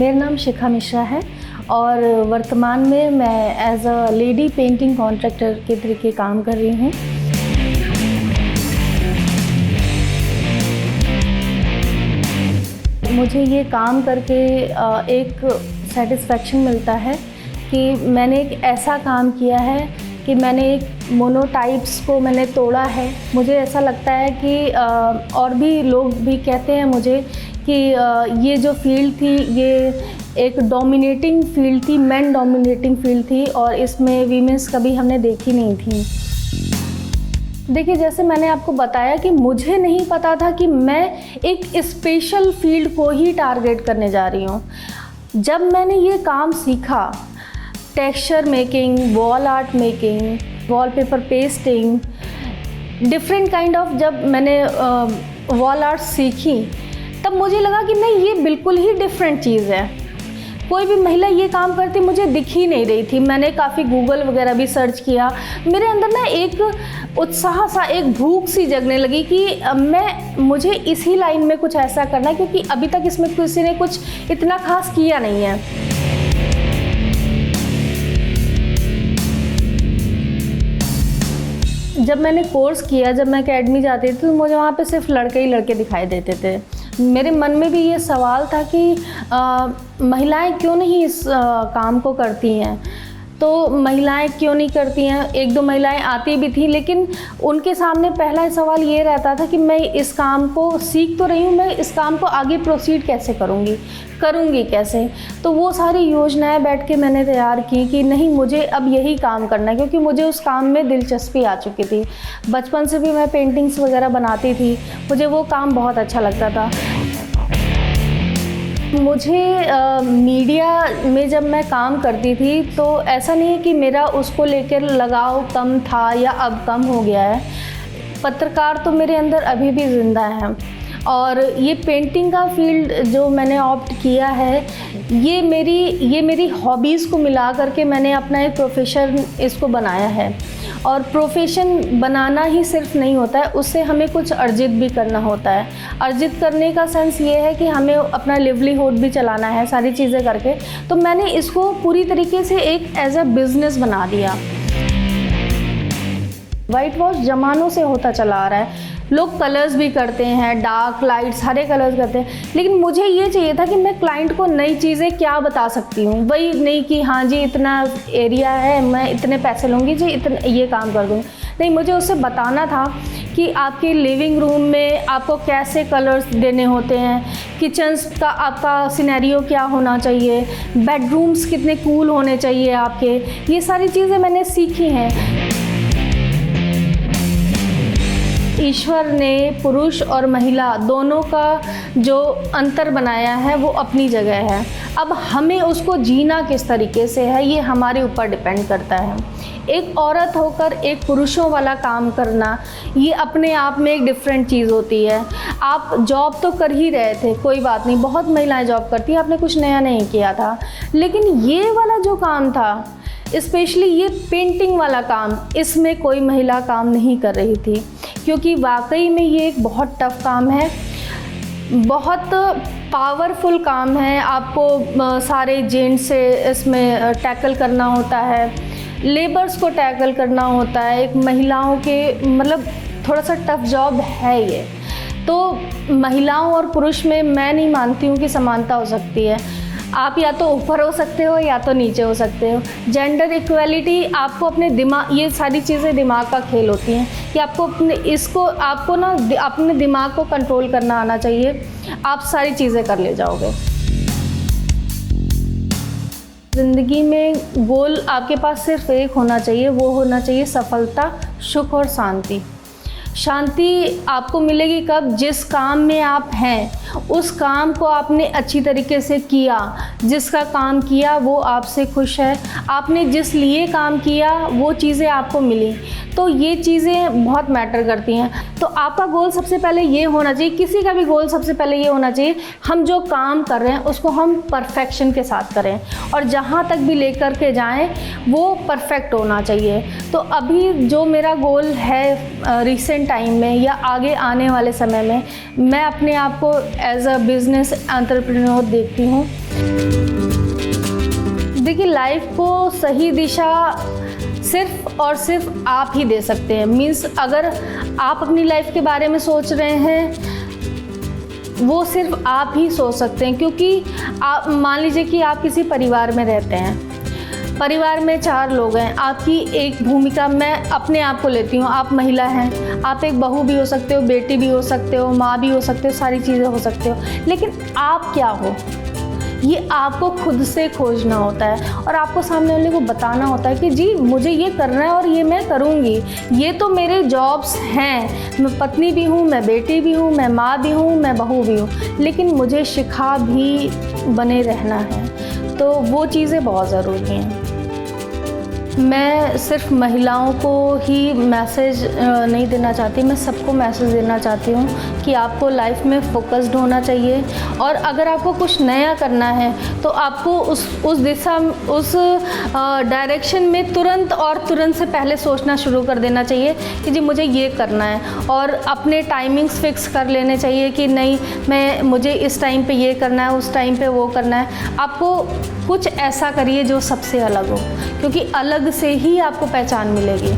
मेरा नाम शिखा मिश्रा है और वर्तमान में मैं as a lady painting contractor के तरीके काम कर रही हूँ। मुझे ये काम करके एक सेटिस्फेक्शन मिलता है कि मैंने एक ऐसा काम किया है कि मैंने एक मोनोटाइप्स को मैंने तोड़ा है। मुझे ऐसा लगता है कि और भी लोग भी कहते हैं मुझे कि ये जो फील्ड थी ये एक डोमिनेटिंग फील्ड थी, मेन डोमिनेटिंग फील्ड थी और इसमें वीमेंस कभी हमने देखी नहीं थी। देखिए, जैसे मैंने आपको बताया कि मुझे नहीं पता था कि मैं एक स्पेशल फील्ड को ही टारगेट करने जा रही हूँ। जब मैंने ये काम सीखा, texture making, wall art making, wallpaper pasting, different kind of, जब मैंने वॉल आर्ट सीखी तब मुझे लगा कि नहीं, ये बिल्कुल ही डिफरेंट चीज़ है। कोई भी महिला ये काम करती मुझे दिख ही नहीं रही थी। मैंने काफ़ी गूगल वगैरह भी सर्च किया। मेरे अंदर ना एक उत्साह सा, एक भूख सी जगने लगी कि मुझे इसी लाइन में कुछ ऐसा करना है, क्योंकि अभी तक इसमें किसी ने कुछ इतना खास किया नहीं है। जब मैंने कोर्स किया, जब मैं एकेडमी जाती थी तो मुझे वहाँ पे सिर्फ लड़के ही लड़के दिखाई देते थे। मेरे मन में भी ये सवाल था कि महिलाएं क्यों नहीं इस काम को करती हैं। तो महिलाएं क्यों नहीं करती हैं, एक दो महिलाएं आती भी थी, लेकिन उनके सामने पहला सवाल ये रहता था कि मैं इस काम को सीख तो रही हूँ, मैं इस काम को आगे प्रोसीड कैसे करूँगी कैसे। तो वो सारी योजनाएं बैठ के मैंने तैयार की कि नहीं, मुझे अब यही काम करना है, क्योंकि मुझे उस काम में दिलचस्पी आ चुकी थी। बचपन से भी मैं पेंटिंग्स वगैरह बनाती थी, मुझे वो काम बहुत अच्छा लगता था। मुझे मीडिया में जब मैं काम करती थी तो ऐसा नहीं है कि मेरा उसको लेकर लगाव कम था या अब कम हो गया है। पत्रकार तो मेरे अंदर अभी भी ज़िंदा है और ये पेंटिंग का फील्ड जो मैंने ऑप्ट किया है, ये मेरी हॉबीज़ को मिला करके मैंने अपना एक प्रोफेशन इसको बनाया है। और प्रोफेशन बनाना ही सिर्फ नहीं होता है, उससे हमें कुछ अर्जित भी करना होता है। अर्जित करने का सेंस ये है कि हमें अपना लिवलीहुड भी चलाना है सारी चीज़ें करके। तो मैंने इसको पूरी तरीके से एक एज अ बिज़नेस बना दिया। वाइट वॉश ज़मानों से होता चला आ रहा है। लोग कलर्स भी करते हैं, डार्क लाइट सारे कलर्स करते हैं, लेकिन मुझे ये चाहिए था कि मैं क्लाइंट को नई चीज़ें क्या बता सकती हूँ। वही नहीं कि हाँ जी इतना एरिया है, मैं इतने पैसे लूँगी जी, इतना ये काम कर दूँगी। नहीं, मुझे उससे बताना था कि आपके लिविंग रूम में आपको कैसे कलर्स देने होते हैं, किचन्स का आपका सिनेरियो क्या होना चाहिए, बेडरूम्स कितने कूल होने चाहिए आपके, ये सारी चीज़ें मैंने सीखी हैं। ईश्वर ने पुरुष और महिला दोनों का जो अंतर बनाया है वो अपनी जगह है। अब हमें उसको जीना किस तरीके से है, ये हमारे ऊपर डिपेंड करता है। एक औरत होकर एक पुरुषों वाला काम करना, ये अपने आप में एक डिफरेंट चीज़ होती है। आप जॉब तो कर ही रहे थे, कोई बात नहीं, बहुत महिलाएं जॉब करती हैं, आपने कुछ नया नहीं किया था, लेकिन ये वाला जो काम था, स्पेशली ये पेंटिंग वाला काम, इसमें कोई महिला काम नहीं कर रही थी, क्योंकि वाकई में ये एक बहुत टफ़ काम है, बहुत पावरफुल काम है। आपको सारे जेंट्स से इसमें टैकल करना होता है, लेबर्स को टैकल करना होता है। एक महिलाओं के मतलब थोड़ा सा टफ़ जॉब है ये। तो महिलाओं और पुरुष में मैं नहीं मानती हूँ कि समानता हो सकती है। आप या तो ऊपर हो सकते हो या तो नीचे हो सकते हो। जेंडर इक्वलिटी, आपको अपने दिमाग, ये सारी चीज़ें दिमाग का खेल होती हैं कि आपको आपको ना अपने दिमाग को कंट्रोल करना आना चाहिए, आप सारी चीज़ें कर ले जाओगे। ज़िंदगी में गोल आपके पास सिर्फ एक होना चाहिए, वो होना चाहिए सफलता, सुख और शांति। शांति आपको मिलेगी कब? जिस काम में आप हैं उस काम को आपने अच्छी तरीके से किया, जिसका काम किया वो आपसे खुश है, आपने जिस लिए काम किया वो चीज़ें आपको मिली, तो ये चीज़ें बहुत मैटर करती हैं। तो आपका गोल सबसे पहले ये होना चाहिए, किसी का भी गोल सबसे पहले ये होना चाहिए, हम जो काम कर रहे हैं उसको हम परफेक्शन के साथ करें और जहाँ तक भी लेकर के जाएं वो परफेक्ट होना चाहिए। तो अभी जो मेरा गोल है रिसेंट प्रेजेंट टाइम में या आगे आने वाले समय में मैं अपने आप को एज अ बिजनेस एंटरप्रेन्योर देखती हूँ। देखिए, लाइफ को सही दिशा सिर्फ और सिर्फ आप ही दे सकते हैं। मीन्स अगर आप अपनी लाइफ के बारे में सोच रहे हैं, वो सिर्फ आप ही सोच सकते हैं। क्योंकि आप मान लीजिए कि आप किसी परिवार में रहते हैं, परिवार में 4 लोग हैं, आपकी एक भूमिका, मैं अपने आप को लेती हूँ, आप महिला हैं, आप एक बहू भी हो सकते हो, बेटी भी हो सकते हो, माँ भी हो सकते हो, सारी चीज़ें हो सकते हो, लेकिन आप क्या हो ये आपको खुद से खोजना होता है और आपको सामने वाले को बताना होता है कि जी मुझे ये करना है और ये मैं करूँगी। ये तो मेरे जॉब्स हैं, मैं पत्नी भी हूँ, मैं बेटी भी हूँ, मैं माँ भी हूँ, मैं बहू भी हूँ, लेकिन मुझे शिखा भी बने रहना है। तो वो चीज़ें बहुत ज़रूरी हैं। मैं सिर्फ महिलाओं को ही मैसेज नहीं देना चाहती, मैं सबको मैसेज देना चाहती हूँ कि आपको लाइफ में फोकस्ड होना चाहिए और अगर आपको कुछ नया करना है तो आपको उस दिशा, उस डायरेक्शन में तुरंत से पहले सोचना शुरू कर देना चाहिए कि जी मुझे ये करना है और अपने टाइमिंग्स फिक्स कर लेने चाहिए कि नहीं मुझे इस टाइम पे ये करना है, उस टाइम पे वो करना है। आपको कुछ ऐसा करिए जो सबसे अलग हो, क्योंकि अलग से ही आपको पहचान मिलेगी।